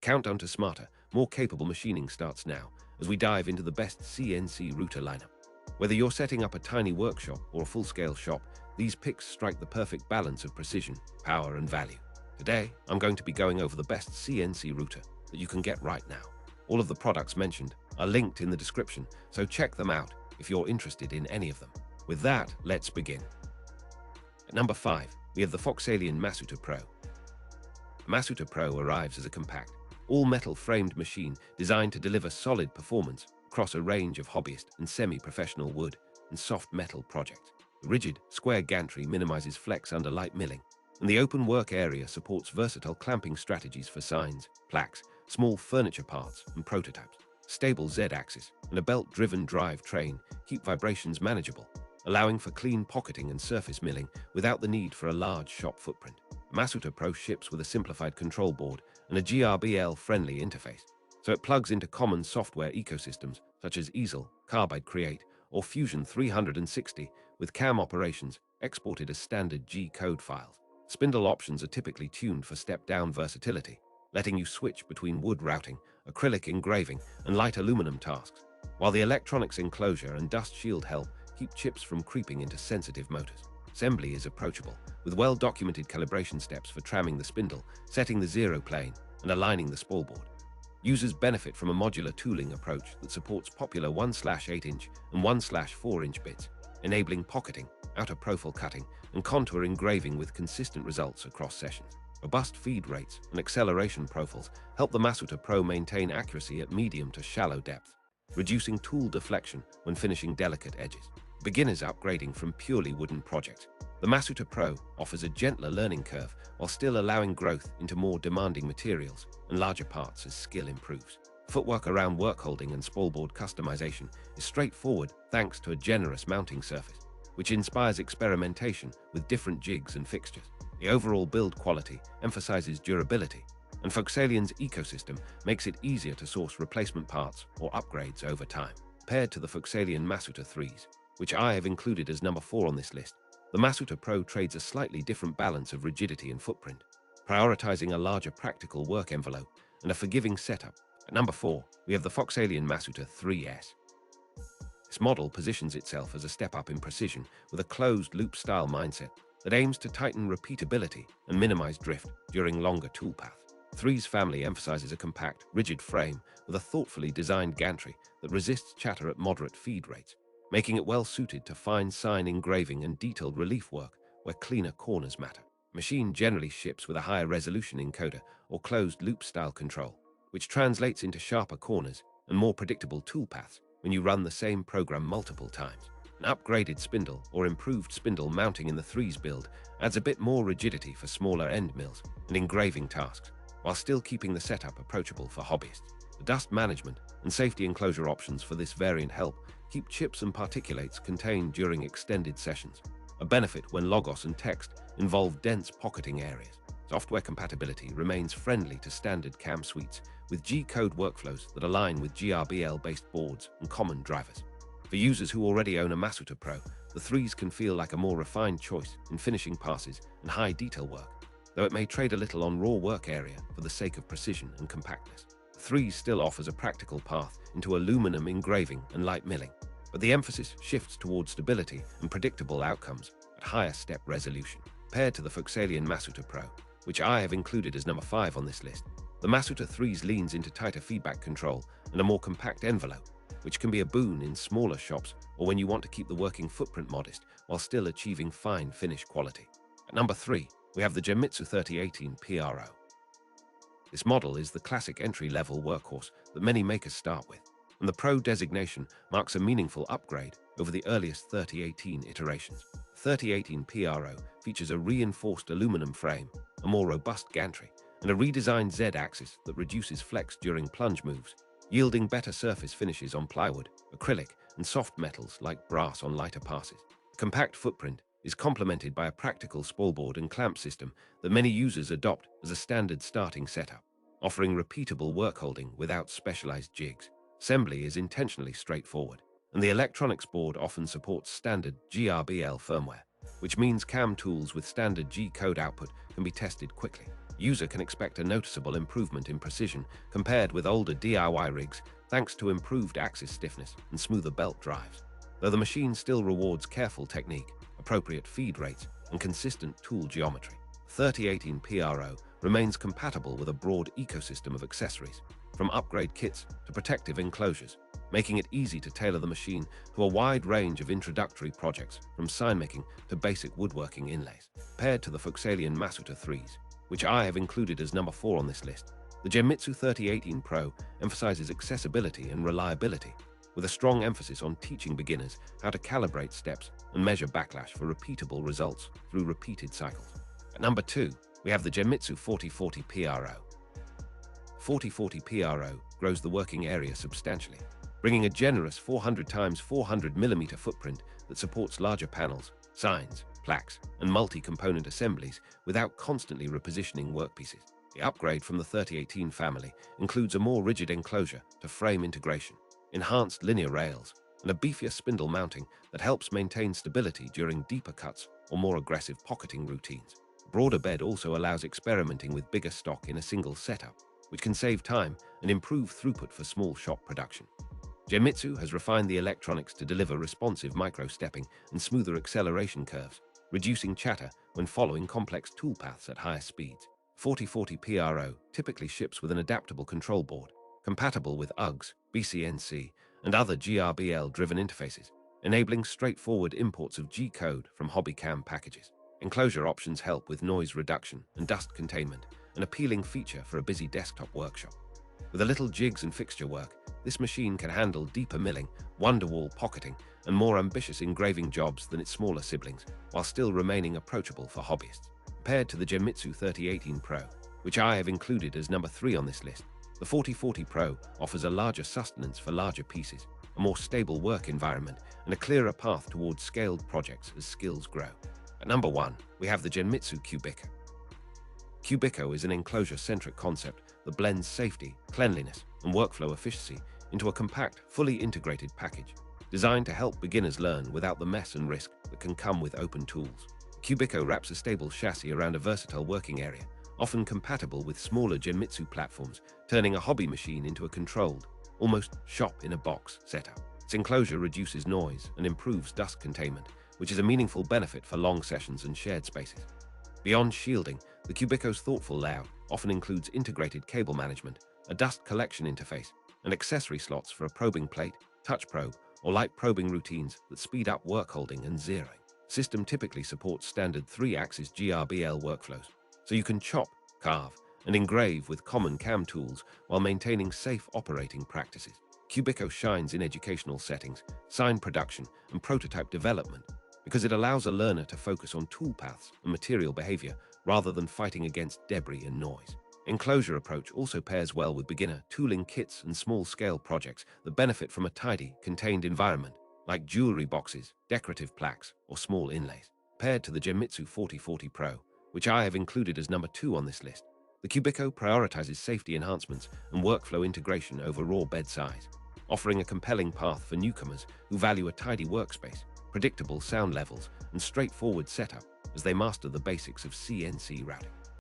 countdown to smarter, more capable machining starts now as we dive into the best CNC router lineup. Whether you're setting up a tiny workshop or a full-scale shop, these picks strike the perfect balance of precision, power, and value. Today, I'm going to be going over the best CNC router that you can get right now. All of the products mentioned are linked in the description, so check them out if you're interested in any of them. With that, let's begin. At number 5, we have the FoxAlien Masuter Pro. The Masuter Pro arrives as a compact, all-metal framed machine designed to deliver solid performance across a range of hobbyist and semi-professional wood and soft metal projects. The rigid, square gantry minimizes flex under light milling, and the open work area supports versatile clamping strategies for signs, plaques, small furniture parts, and prototypes. Stable Z-axis and a belt-driven drive train keep vibrations manageable, allowing for clean pocketing and surface milling without the need for a large shop footprint. Masuter Pro ships with a simplified control board and a GRBL-friendly interface, so it plugs into common software ecosystems such as Easel, Carbide Create, or Fusion 360 with CAM operations exported as standard G-code files. Spindle options are typically tuned for step-down versatility, letting you switch between wood routing, acrylic engraving, and light aluminum tasks, while the electronics enclosure and dust shield help keep chips from creeping into sensitive motors. Assembly is approachable, with well-documented calibration steps for tramming the spindle, setting the zero plane, and aligning the spoolboard. Users benefit from a modular tooling approach that supports popular 1/8" and 1/4" bits, enabling pocketing, outer profile cutting, and contour engraving with consistent results across sessions. Robust feed rates and acceleration profiles help the Masuter Pro maintain accuracy at medium to shallow depth, reducing tool deflection when finishing delicate edges. Beginners upgrading from purely wooden projects, the Masuter Pro offers a gentler learning curve while still allowing growth into more demanding materials and larger parts as skill improves. Footwork around work holding and spoolboard customization is straightforward thanks to a generous mounting surface, which inspires experimentation with different jigs and fixtures. The overall build quality emphasizes durability, and FoxAlien's ecosystem makes it easier to source replacement parts or upgrades over time. Paired to the FoxAlien Masuter 3s, which I have included as number 4 on this list, the Masuter Pro trades a slightly different balance of rigidity and footprint, prioritizing a larger practical work envelope and a forgiving setup. At number 4, we have the FoxAlien Masuter 3S. This model positions itself as a step up in precision with a closed-loop style mindset that aims to tighten repeatability and minimize drift during longer toolpaths. The 3's family emphasizes a compact, rigid frame with a thoughtfully designed gantry that resists chatter at moderate feed rates, making it well-suited to fine sign engraving and detailed relief work where cleaner corners matter. The machine generally ships with a higher resolution encoder or closed-loop style control, which translates into sharper corners and more predictable toolpaths when you run the same program multiple times. An upgraded spindle or improved spindle mounting in the 3's build adds a bit more rigidity for smaller end mills and engraving tasks, while still keeping the setup approachable for hobbyists. The dust management and safety enclosure options for this variant help keep chips and particulates contained during extended sessions, a benefit when logos and text involve dense pocketing areas. Software compatibility remains friendly to standard CAM suites, with G-code workflows that align with GRBL-based boards and common drivers. For users who already own a Masuter Pro, the 3's can feel like a more refined choice in finishing passes and high detail work, though it may trade a little on raw work area for the sake of precision and compactness. The 3's still offers a practical path into aluminum engraving and light milling, but the emphasis shifts towards stability and predictable outcomes at higher step resolution. Paired to the FoxAlien Masuter Pro, which I have included as number 5 on this list, the Masuter 3's leans into tighter feedback control and a more compact envelope, which can be a boon in smaller shops or when you want to keep the working footprint modest while still achieving fine finish quality. At number 3, we have the Genmitsu 3018 PRO. This model is the classic entry-level workhorse that many makers start with, and the Pro designation marks a meaningful upgrade over the earliest 3018 iterations. The 3018 PRO features a reinforced aluminum frame, a more robust gantry, and a redesigned Z-axis that reduces flex during plunge moves, yielding better surface finishes on plywood, acrylic, and soft metals like brass on lighter passes. The compact footprint is complemented by a practical spoolboard and clamp system that many users adopt as a standard starting setup, offering repeatable work holding without specialized jigs. Assembly is intentionally straightforward, and the electronics board often supports standard GRBL firmware, which means CAM tools with standard G-code output can be tested quickly. User can expect a noticeable improvement in precision compared with older DIY rigs thanks to improved axis stiffness and smoother belt drives, though the machine still rewards careful technique, appropriate feed rates, and consistent tool geometry. 3018 PRO remains compatible with a broad ecosystem of accessories, from upgrade kits to protective enclosures, making it easy to tailor the machine to a wide range of introductory projects, from sign making to basic woodworking inlays. Paired to the FoxAlien Masuter 3s, which I have included as number 4 on this list, the Genmitsu 3018 Pro emphasizes accessibility and reliability, with a strong emphasis on teaching beginners how to calibrate steps and measure backlash for repeatable results through repeated cycles. At number 2, we have the Genmitsu 4040 PRO. 4040 PRO grows the working area substantially, bringing a generous 400 x 400 mm footprint that supports larger panels, signs, plaques, and multi-component assemblies without constantly repositioning workpieces. The upgrade from the 3018 family includes a more rigid enclosure to frame integration, enhanced linear rails, and a beefier spindle mounting that helps maintain stability during deeper cuts or more aggressive pocketing routines. Broader bed also allows experimenting with bigger stock in a single setup, which can save time and improve throughput for small shop production. Genmitsu has refined the electronics to deliver responsive micro-stepping and smoother acceleration curves, reducing chatter when following complex toolpaths at higher speeds. 4040 PRO typically ships with an adaptable control board, compatible with UGS, BCNC, and other GRBL-driven interfaces, enabling straightforward imports of G-code from HobbyCam packages. Enclosure options help with noise reduction and dust containment, an appealing feature for a busy desktop workshop. With a little jigs and fixture work, this machine can handle deeper milling, wonder-wall pocketing, and more ambitious engraving jobs than its smaller siblings, while still remaining approachable for hobbyists. Paired to the Genmitsu 3018 Pro, which I have included as number 3 on this list, the 4040 Pro offers a larger sustenance for larger pieces, a more stable work environment, and a clearer path towards scaled projects as skills grow. At number 1, we have the Genmitsu Cubiko. Cubiko is an enclosure-centric concept that blends safety, cleanliness, and workflow efficiency into a compact, fully integrated package, designed to help beginners learn without the mess and risk that can come with open tools. Cubiko wraps a stable chassis around a versatile working area, often compatible with smaller Genmitsu platforms, turning a hobby machine into a controlled, almost shop-in-a-box setup. Its enclosure reduces noise and improves dust containment, which is a meaningful benefit for long sessions and shared spaces. Beyond shielding, the Cubiko's thoughtful layout often includes integrated cable management, a dust collection interface, and accessory slots for a probing plate, touch probe, or light probing routines that speed up work holding and zeroing. System typically supports standard 3-axis GRBL workflows, so you can chop, carve, and engrave with common CAM tools while maintaining safe operating practices. Cubiko shines in educational settings, sign production, and prototype development because it allows a learner to focus on toolpaths and material behavior rather than fighting against debris and noise. Enclosure approach also pairs well with beginner tooling kits and small-scale projects that benefit from a tidy, contained environment, like jewelry boxes, decorative plaques, or small inlays. Paired to the Genmitsu 4040 Pro, which I have included as number 2 on this list, the Cubiko prioritizes safety enhancements and workflow integration over raw bed size, offering a compelling path for newcomers who value a tidy workspace, predictable sound levels, and straightforward setup as they master the basics of CNC routing.